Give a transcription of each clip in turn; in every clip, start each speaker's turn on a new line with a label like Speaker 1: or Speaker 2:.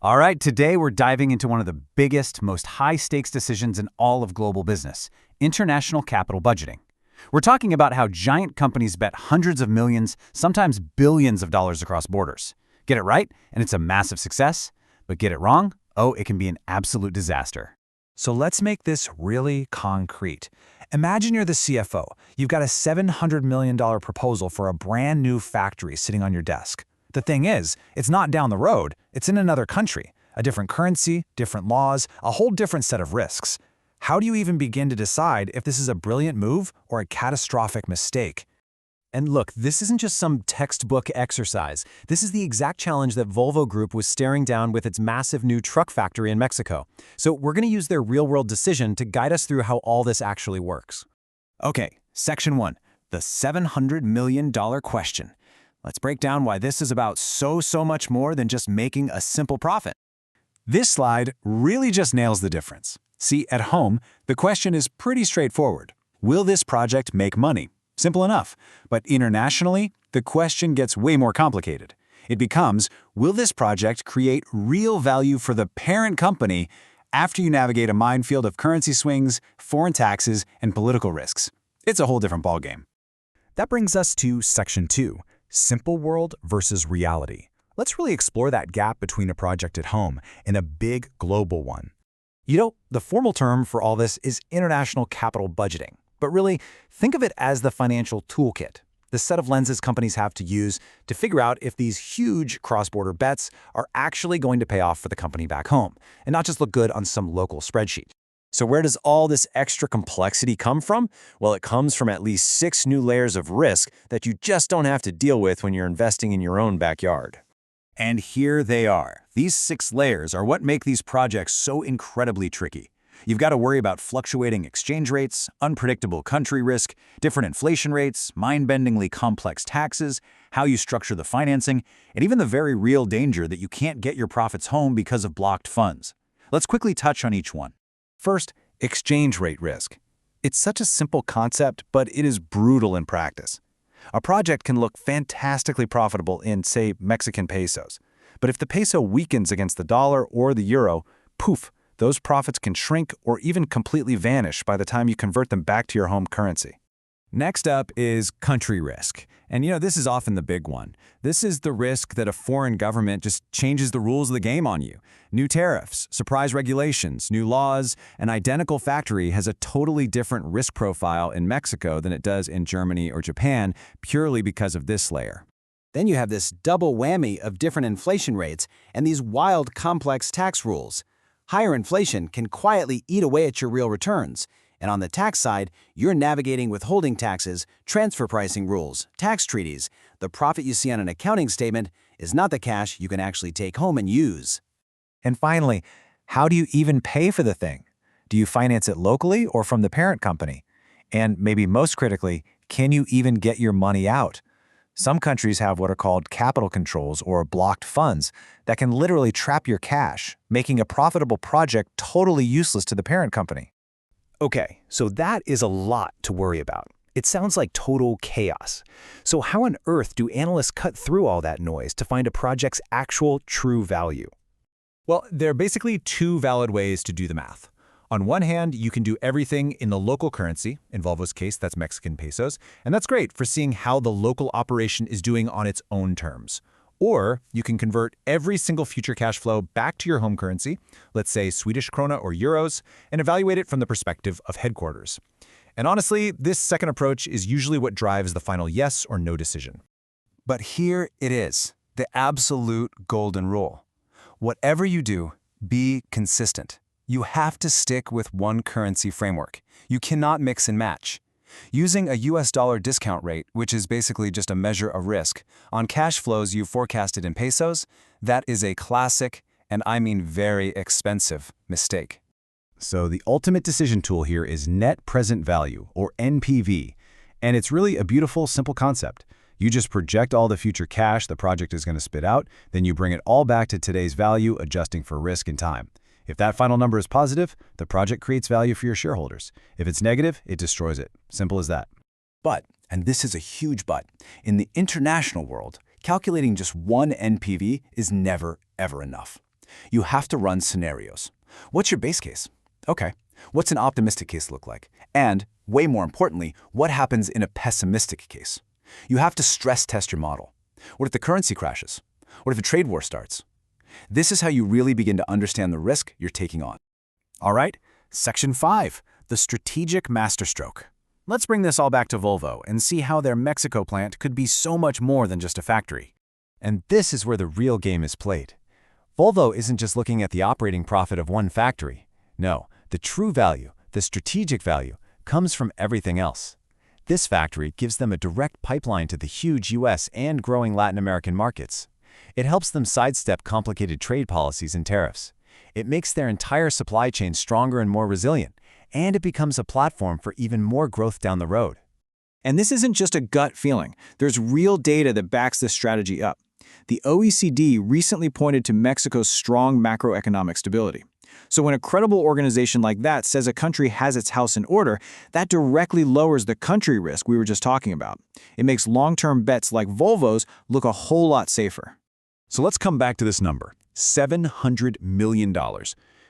Speaker 1: All right, today we're diving into one of the biggest, most high-stakes decisions in all of global business, international capital budgeting. We're talking about how giant companies bet hundreds of millions, sometimes billions of dollars across borders. Get it right, and it's a massive success. But get it wrong? Oh, it can be an absolute disaster.
Speaker 2: So let's make this really concrete. Imagine you're the CFO. You've got a $700 million proposal for a brand new factory sitting on your desk. The thing is, it's not down the road, it's in another country. A different currency, different laws, a whole different set of risks. How do you even begin to decide if this is a brilliant move or a catastrophic mistake?
Speaker 3: And look, this isn't just some textbook exercise. This is the exact challenge that Volvo Group was staring down with its massive new truck factory in Mexico. So we're going to use their real-world decision to guide us through how all this actually works.
Speaker 1: Okay, Section 1, the $700 million question. Let's break down why this is about so much more than just making a simple profit.
Speaker 2: This slide really just nails the difference. See, at home, the question is pretty straightforward. Will this project make money? Simple enough. But internationally, the question gets way more complicated. It becomes, will this project create real value for the parent company after you navigate a minefield of currency swings, foreign taxes, and political risks? It's a whole different ballgame.
Speaker 4: That brings us to Section 2, Simple World versus Reality. Let's really explore that gap between a project at home and a big global one. You know, the formal term for all this is international capital budgeting. But really, think of it as the financial toolkit, the set of lenses companies have to use to figure out if these huge cross-border bets are actually going to pay off for the company back home, and not just look good on some local spreadsheet.
Speaker 3: So where does all this extra complexity come from? Well, it comes from at least 6 new layers of risk that you just don't have to deal with when you're investing in your own backyard.
Speaker 1: And here they are. These 6 layers are what make these projects so incredibly tricky. You've got to worry about fluctuating exchange rates, unpredictable country risk, different inflation rates, mind-bendingly complex taxes, how you structure the financing, and even the very real danger that you can't get your profits home because of blocked funds. Let's quickly touch on each one.
Speaker 2: First, exchange rate risk. It's such a simple concept, but it is brutal in practice. A project can look fantastically profitable in, say, Mexican pesos. But if the peso weakens against the dollar or the euro, poof, those profits can shrink or even completely vanish by the time you convert them back to your home currency.
Speaker 3: Next up is country risk. And this is often the big one. This is the risk that a foreign government just changes the rules of the game on you. New tariffs, surprise regulations, new laws. An identical factory has a totally different risk profile in Mexico than it does in Germany or Japan, purely because of this layer.
Speaker 5: Then you have this double whammy of different inflation rates and these wild, complex tax rules. Higher inflation can quietly eat away at your real returns. And on the tax side, you're navigating withholding taxes, transfer pricing rules, tax treaties. The profit you see on an accounting statement is not the cash you can actually take home and use.
Speaker 2: And finally, how do you even pay for the thing? Do you finance it locally or from the parent company? And maybe most critically, can you even get your money out? Some countries have what are called capital controls or blocked funds that can literally trap your cash, making a profitable project totally useless to the parent company.
Speaker 4: Okay, so that is a lot to worry about. It sounds like total chaos. So how on earth do analysts cut through all that noise to find a project's actual true value?
Speaker 3: Well, there are basically 2 valid ways to do the math. On one hand, you can do everything in the local currency. In Volvo's case, that's Mexican pesos. And that's great for seeing how the local operation is doing on its own terms. Or you can convert every single future cash flow back to your home currency, let's say Swedish krona or euros, and evaluate it from the perspective of headquarters. And honestly, this second approach is usually what drives the final yes or no decision.
Speaker 2: But here it is, the absolute golden rule. Whatever you do, be consistent. You have to stick with one currency framework. You cannot mix and match. Using a US dollar discount rate, which is basically just a measure of risk, on cash flows you forecasted in pesos, that is a classic, and I mean very expensive, mistake.
Speaker 1: So the ultimate decision tool here is net present value, or NPV. And it's really a beautiful, simple concept. You just project all the future cash the project is going to spit out, then you bring it all back to today's value, adjusting for risk and time. If that final number is positive, the project creates value for your shareholders. If it's negative, it destroys it. Simple as that.
Speaker 5: But, and this is a huge but, in the international world, calculating just one NPV is never, ever enough.
Speaker 2: You have to run scenarios. What's your base case? Okay. What's an optimistic case look like? And, way more importantly, what happens in a pessimistic case? You have to stress test your model. What if the currency crashes? What if a trade war starts? This is how you really begin to understand the risk you're taking on. All right, Section 5, the strategic masterstroke. Let's bring this all back to Volvo and see how their Mexico plant could be so much more than just a factory.
Speaker 4: And this is where the real game is played. Volvo isn't just looking at the operating profit of one factory. No, the true value, the strategic value, comes from everything else. This factory gives them a direct pipeline to the huge US and growing Latin American markets. It helps them sidestep complicated trade policies and tariffs. It makes their entire supply chain stronger and more resilient, and it becomes a platform for even more growth down the road.
Speaker 5: And this isn't just a gut feeling. There's real data that backs this strategy up. The OECD recently pointed to Mexico's strong macroeconomic stability. So when a credible organization like that says a country has its house in order, that directly lowers the country risk we were just talking about. It makes long-term bets like Volvo's look a whole lot safer.
Speaker 1: So let's come back to this number, $700 million.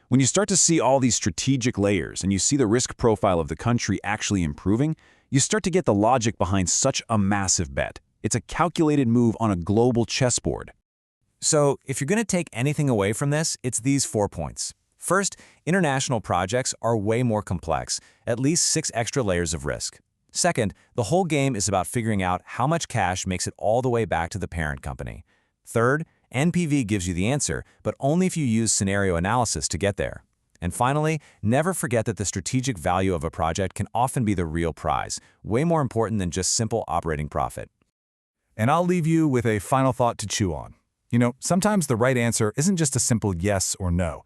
Speaker 1: When you start to see all these strategic layers and you see the risk profile of the country actually improving, you start to get the logic behind such a massive bet. It's a calculated move on a global chessboard.
Speaker 3: So, if you're going to take anything away from this, it's these 4 points. First, international projects are way more complex, at least 6 extra layers of risk. Second, the whole game is about figuring out how much cash makes it all the way back to the parent company. Third, NPV gives you the answer, but only if you use scenario analysis to get there. And finally, never forget that the strategic value of a project can often be the real prize, way more important than just simple operating profit.
Speaker 4: And I'll leave you with a final thought to chew on. Sometimes the right answer isn't just a simple yes or no.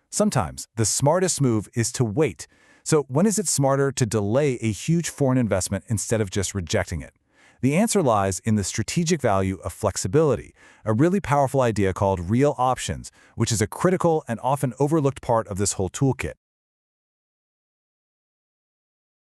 Speaker 4: Sometimes the smartest move is to wait. So when is it smarter to delay a huge foreign investment instead of just rejecting it? The answer lies in the strategic value of flexibility, a really powerful idea called real options, which is a critical and often overlooked part of this whole toolkit.